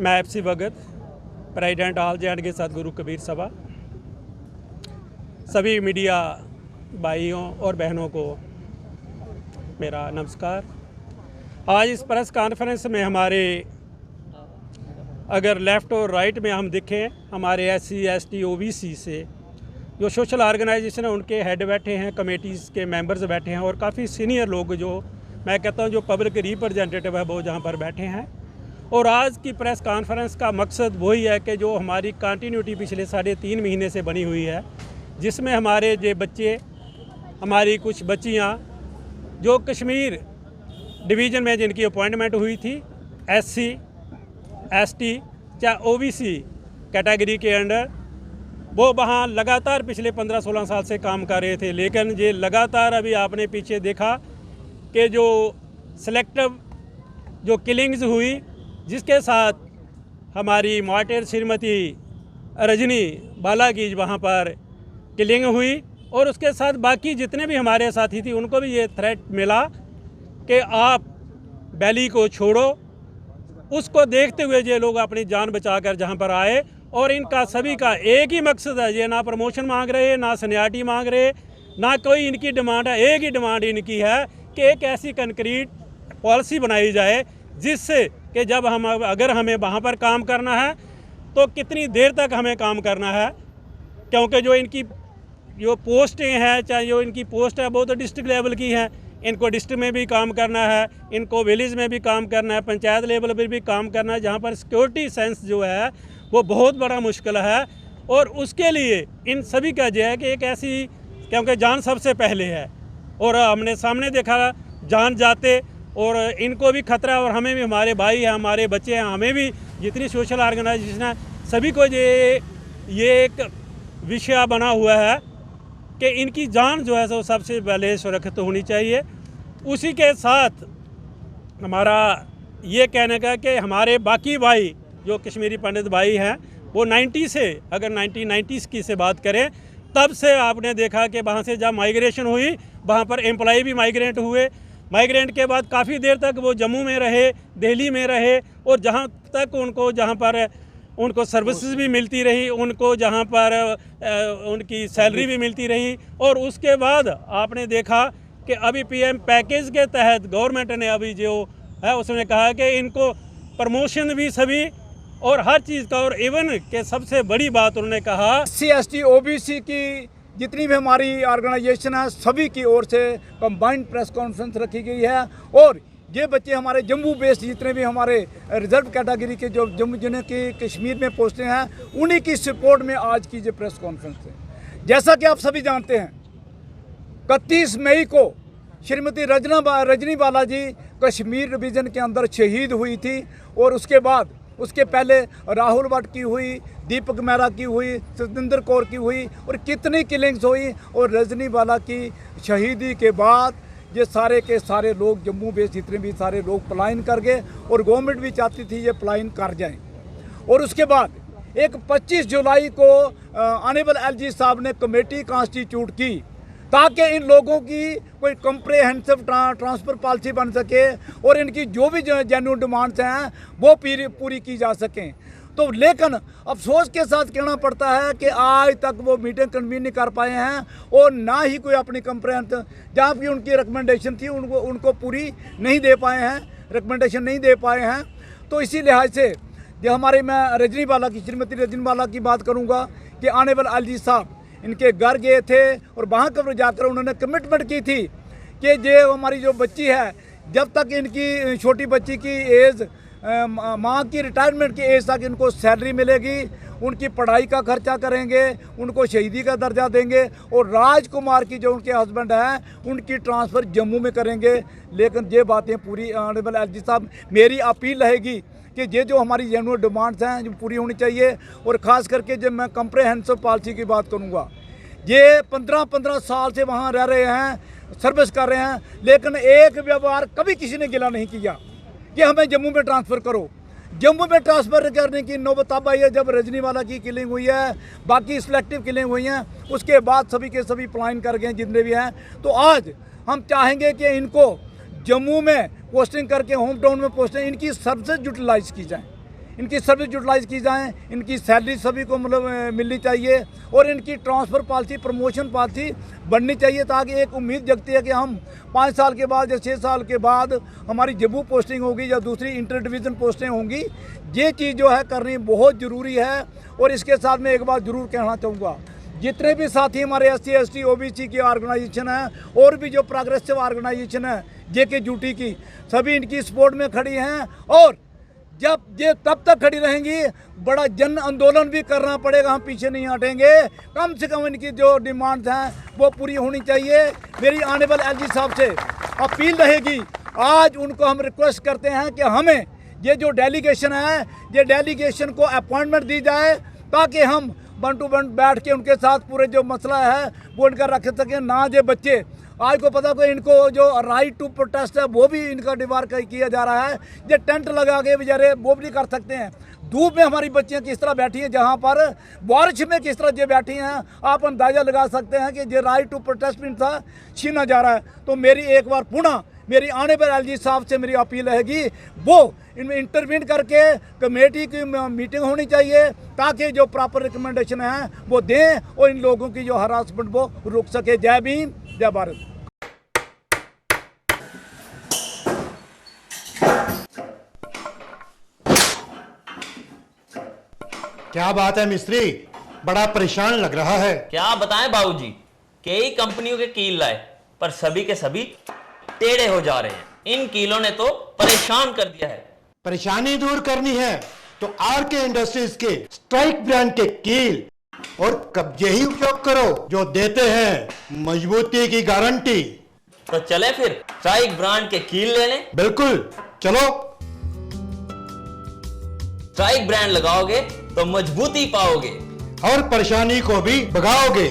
मैं एफसी भगत, president all जे सतगुरु कबीर सभा, सभी मीडिया भाइयों और बहनों को मेरा नमस्कार। आज इस प्रेस कॉन्फ्रेंस में हमारे अगर लेफ़्ट और राइट में हम देखें, हमारे SC ST OBC से जो सोशल ऑर्गेनाइजेशन है उनके हेड बैठे हैं, कमेटीज़ के मेंबर्स बैठे हैं और काफ़ी सीनियर लोग जो मैं कहता हूँ जो पब्लिक रिप्रेजेंटेटिव है वो जहाँ पर बैठे हैं। और आज की प्रेस कॉन्फ्रेंस का मकसद वही है कि जो हमारी कंटिन्यूटी पिछले 3.5 महीने से बनी हुई है, जिसमें हमारे जो बच्चे, हमारी कुछ बच्चियाँ जो कश्मीर डिवीज़न में जिनकी अपॉइंटमेंट हुई थी, SC ST या OBC कैटेगरी के अंडर, वो वहाँ लगातार पिछले 15-16 साल से काम कर रहे थे। लेकिन ये लगातार अभी आपने पीछे देखा कि जो सिलेक्टिव जो किलिंग्स हुई, जिसके साथ हमारी मार्टिर श्रीमती रजनी बाला की वहाँ पर किलिंग हुई और उसके साथ बाकी जितने भी हमारे साथी थी उनको भी ये थ्रेट मिला कि आप वैली को छोड़ो। उसको देखते हुए ये लोग अपनी जान बचाकर जहाँ पर आए और इनका सभी का एक ही मकसद है, ये ना प्रमोशन मांग रहे, ना सीनियरिटी मांग रहे, ना कोई इनकी डिमांड है। एक ही डिमांड इनकी है कि एक ऐसी कंक्रीट पॉलिसी बनाई जाए जिससे कि जब अगर हमें वहाँ पर काम करना है तो कितनी देर तक हमें काम करना है, क्योंकि जो इनकी जो पोस्टें हैं, चाहे जो इनकी पोस्ट है वो तो डिस्ट्रिक्ट लेवल की हैं, इनको डिस्ट्रिक्ट में भी काम करना है, इनको विलेज में भी काम करना है, पंचायत लेवल पर भी काम करना है, जहाँ पर सिक्योरिटी सेंस जो है वो बहुत बड़ा मुश्किल है। और उसके लिए इन सभी का जो है कि एक ऐसी, क्योंकि जान सबसे पहले है और हमने सामने देखा जान जाते और इनको भी खतरा है और हमें भी, हमारे भाई हैं, हमारे बच्चे हैं, हमें भी जितनी सोशल ऑर्गेनाइजेशन है सभी को ये एक विषय बना हुआ है कि इनकी जान जो है सो सबसे पहले सुरक्षित होनी चाहिए। उसी के साथ हमारा ये कहने का कि हमारे बाकी भाई जो कश्मीरी पंडित भाई हैं वो 90 से, अगर 1990s की से बात करें, तब से आपने देखा कि वहाँ से जब माइग्रेशन हुई वहाँ पर एम्प्लॉय भी माइग्रेंट हुए। माइग्रेंट के बाद काफ़ी देर तक वो जम्मू में रहे, दिल्ली में रहे और जहाँ तक जहाँ पर उनको सर्विसेज भी मिलती रही, उनको जहाँ पर उनकी सैलरी भी मिलती रही। और उसके बाद आपने देखा कि अभी PM पैकेज के तहत गवर्नमेंट ने अभी जो है उसने कहा कि इनको प्रमोशन भी सभी और हर चीज़ का, और इवन के सबसे बड़ी बात उन्होंने कहा SC ST OBC की जितनी भी हमारी ऑर्गेनाइजेशन है सभी की ओर से कंबाइंड प्रेस कॉन्फ्रेंस रखी गई है। और ये बच्चे हमारे जम्मू बेस्ड जितने भी हमारे रिजर्व कैटेगरी के जो जम्मू जिन्हें की कश्मीर में पोस्टें हैं, उन्हीं की सपोर्ट में आज की ये प्रेस कॉन्फ्रेंस है। जैसा कि आप सभी जानते हैं, 31 मई को श्रीमती रजनी बाला जी कश्मीर डिवीज़न के अंदर शहीद हुई थी और उसके पहले राहुल भट्ट की हुई, दीपक मेहरा की हुई, सतिंदर कौर की हुई और कितनी किलिंग्स हुई। और रजनी बाला की शहीदी के बाद ये सारे के सारे लोग जम्मू बेस जितने भी सारे लोग पलायन कर गए और गवर्नमेंट भी चाहती थी ये पलायन कर जाएं। और उसके बाद एक 25 जुलाई को ऑनरेबल LG साहब ने कमेटी कॉन्स्टिट्यूट की ताकि इन लोगों की कोई कम्प्रेहेंसिव ट्रांसफ़र पॉलिसी बन सके और इनकी जो भी जेन्युइन डिमांड्स हैं वो पूरी की जा सकें। तो लेकिन अफसोस के साथ कहना पड़ता है कि आज तक वो मीटिंग कन्वीन नहीं कर पाए हैं और ना ही कोई अपनी कम्प्रेहेंसिव जहाँ भी उनकी रिकमेंडेशन थी उनको पूरी नहीं दे पाए हैं, रिकमेंडेशन नहीं दे पाए हैं। तो इसी लिहाज से जो हमारे, मैं श्रीमती रजनी बाला की बात करूँगा कि ऑनरेबल LG साहब इनके घर गए थे और वहाँ पर जाकर उन्होंने कमिटमेंट की थी कि जो हमारी जो बच्ची है, जब तक इनकी छोटी बच्ची की एज, माँ की रिटायरमेंट की एज तक इनको सैलरी मिलेगी, उनकी पढ़ाई का खर्चा करेंगे, उनको शहीदी का दर्जा देंगे और राजकुमार की जो उनके हस्बैंड हैं उनकी ट्रांसफ़र जम्मू में करेंगे। लेकिन ये बातें पूरी ऑनरेबल LG साहब, मेरी अपील रहेगी कि ये जो हमारी जेन्युइन डिमांड्स हैं जो पूरी होनी चाहिए। और ख़ास करके जब मैं कम्प्रेहेंसिव पॉलिसी की बात करूँगा, ये 15-15 साल से वहाँ रह रहे हैं, सर्विस कर रहे हैं, लेकिन एक व्यवहार कभी किसी ने गिला नहीं किया कि हमें जम्मू में ट्रांसफ़र करो। जम्मू में ट्रांसफ़र करने की नौबत अब आई है जब रजनी वाला की किलिंग हुई है, बाकी सिलेक्टिव किलिंग हुई हैं, उसके बाद सभी के सभी पलायन कर गए जितने भी हैं। तो आज हम चाहेंगे कि इनको जम्मू में पोस्टिंग करके होम टाउन में पोस्टिंग, इनकी सर्विसेज यूटिलाइज की जाए, इनकी सर्विस यूटिलाइज की जाए, इनकी सैलरी सभी को मतलब मिलनी चाहिए और इनकी ट्रांसफ़र पॉलिसी, प्रमोशन पॉलिसी बननी चाहिए, ताकि एक उम्मीद जगती है कि हम 5 साल के बाद या 6 साल के बाद हमारी जम्मू पोस्टिंग होगी या दूसरी इंटर डिवीज़न पोस्टिंग होंगी। ये चीज़ जो है करनी बहुत ज़रूरी है। और इसके साथ मैं एक बात ज़रूर कहना चाहूँगा, जितने भी साथी हमारे SC ST OBC की ऑर्गेनाइजेशन है और भी जो प्रोग्रेसिव ऑर्गेनाइजेशन है JK ड्यूटी की, सभी इनकी सपोर्ट में खड़ी हैं। और जब ये तब तक खड़ी रहेंगी, बड़ा जन आंदोलन भी करना पड़ेगा, हम पीछे नहीं हटेंगे। कम से कम इनकी जो डिमांड्स हैं वो पूरी होनी चाहिए। मेरी ऑनरेबल LG साहब से अपील रहेगी, आज उनको हम रिक्वेस्ट करते हैं कि हमें ये जो डेलीगेशन है, ये डेलीगेशन को अपॉइंटमेंट दी जाए, ताकि हम 1 to 1 बैठ के उनके साथ पूरे जो मसला है वो इनका रख सकें। ना ये बच्चे आज को पता को इनको जो राइट टू प्रोटेस्ट है वो भी इनका डिवार किया जा रहा है। ये टेंट लगा के बेचारे वो भी नहीं कर सकते हैं। धूप में हमारी बच्चियां किस तरह बैठी हैं, जहां पर बारिश में किस तरह ये बैठी हैं, आप अंदाज़ा लगा सकते हैं कि ये राइट टू प्रोटेस्ट भी इनका छीना जा रहा है। तो मेरी एक बार पुनः मेरी ऑनरेबल LG साहब से मेरी अपील रहेगी, वो इनमें इंटरवीन करके कमेटी की मीटिंग होनी चाहिए, ताकि जो प्रॉपर रिकमेंडेशन है वो दें और इन लोगों की जो हरासमेंट वो रुक सके। जय भीम, जय भारत। क्या बात है मिस्त्री, बड़ा परेशान लग रहा है। क्या बताएं बाबूजी, कई कंपनियों के कील लाए पर सभी के सभी टेढ़े हो जा रहे हैं। इन कीलों ने तो परेशान कर दिया है। परेशानी दूर करनी है तो RK इंडस्ट्रीज के स्ट्राइक ब्रांड के कील और कब्जे ही उपयोग करो, जो देते हैं मजबूती की गारंटी। तो चले फिर स्ट्राइक ब्रांड के कील ले लें। बिल्कुल, चलो। स्ट्राइक ब्रांड लगाओगे तो मजबूती पाओगे और परेशानी को भी भगाओगे।